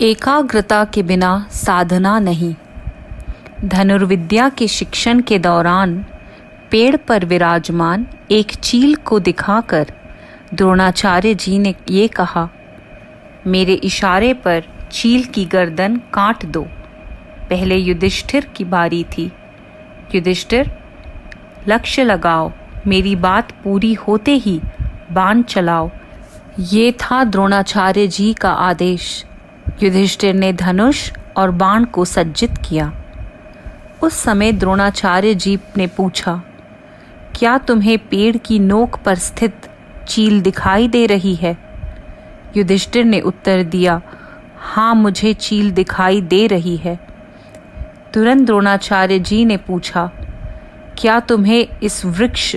एकाग्रता के बिना साधना नहीं। धनुर्विद्या के शिक्षण के दौरान पेड़ पर विराजमान एक चील को दिखाकर द्रोणाचार्य जी ने ये कहा, मेरे इशारे पर चील की गर्दन काट दो। पहले युधिष्ठिर की बारी थी। युधिष्ठिर, लक्ष्य लगाओ, मेरी बात पूरी होते ही बाण चलाओ। ये था द्रोणाचार्य जी का आदेश। युधिष्ठिर ने धनुष और बाण को सज्जित किया। उस समय द्रोणाचार्य जी ने पूछा, क्या तुम्हें पेड़ की नोक पर स्थित चील दिखाई दे रही है? युधिष्ठिर ने उत्तर दिया, हाँ, मुझे चील दिखाई दे रही है। तुरंत द्रोणाचार्य जी ने पूछा, क्या तुम्हें इस वृक्ष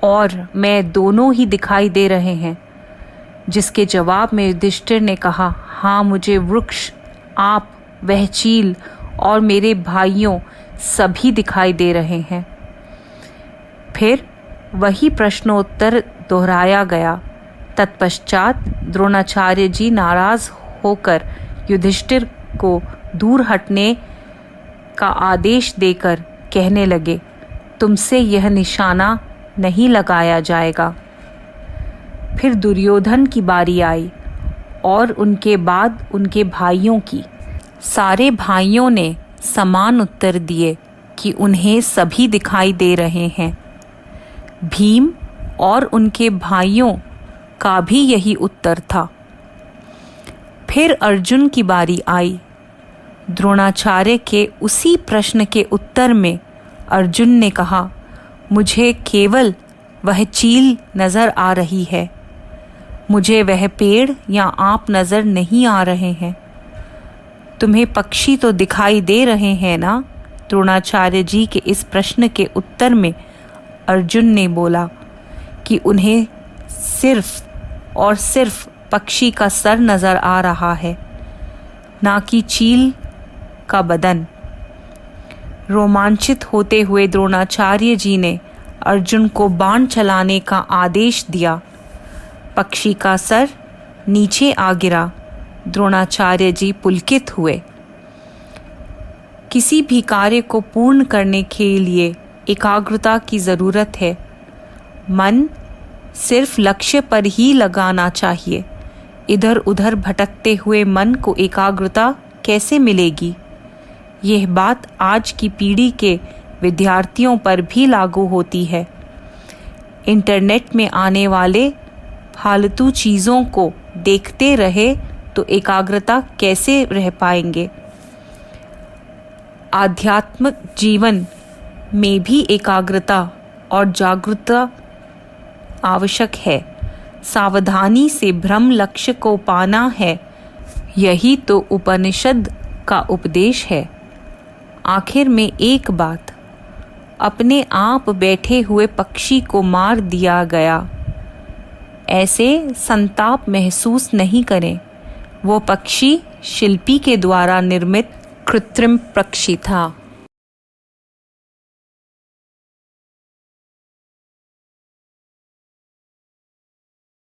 और मैं दोनों ही दिखाई दे रहे हैं? जिसके जवाब में युधिष्ठिर ने कहा, हाँ, मुझे वृक्ष, आप, वह चील और मेरे भाइयों सभी दिखाई दे रहे हैं। फिर वही प्रश्नोत्तर दोहराया गया। तत्पश्चात द्रोणाचार्य जी नाराज होकर युधिष्ठिर को दूर हटने का आदेश देकर कहने लगे, तुमसे यह निशाना नहीं लगाया जाएगा। फिर दुर्योधन की बारी आई और उनके बाद उनके भाइयों की। सारे भाइयों ने समान उत्तर दिए कि उन्हें सभी दिखाई दे रहे हैं। भीम और उनके भाइयों का भी यही उत्तर था। फिर अर्जुन की बारी आई। द्रोणाचार्य के उसी प्रश्न के उत्तर में अर्जुन ने कहा, मुझे केवल वह चील नजर आ रही है, मुझे वह पेड़ या आप नजर नहीं आ रहे हैं। तुम्हें पक्षी तो दिखाई दे रहे हैं ना? द्रोणाचार्य जी के इस प्रश्न के उत्तर में अर्जुन ने बोला कि उन्हें सिर्फ और सिर्फ पक्षी का सर नजर आ रहा है, ना कि चील का बदन। रोमांचित होते हुए द्रोणाचार्य जी ने अर्जुन को बाण चलाने का आदेश दिया। पक्षी का सर नीचे आ गिरा। द्रोणाचार्य जी पुलकित हुए। किसी भी कार्य को पूर्ण करने के लिए एकाग्रता की ज़रूरत है। मन सिर्फ लक्ष्य पर ही लगाना चाहिए। इधर उधर भटकते हुए मन को एकाग्रता कैसे मिलेगी? यह बात आज की पीढ़ी के विद्यार्थियों पर भी लागू होती है। इंटरनेट में आने वाले फालतू चीज़ों को देखते रहे तो एकाग्रता कैसे रह पाएंगे? आध्यात्मिक जीवन में भी एकाग्रता और जागरूकता आवश्यक है। सावधानी से ब्रह्म लक्ष्य को पाना है, यही तो उपनिषद का उपदेश है। आखिर में एक बात, अपने आप बैठे हुए पक्षी को मार दिया गया, ऐसे संताप महसूस नहीं करें। वो पक्षी शिल्पी के द्वारा निर्मित कृत्रिम पक्षी था।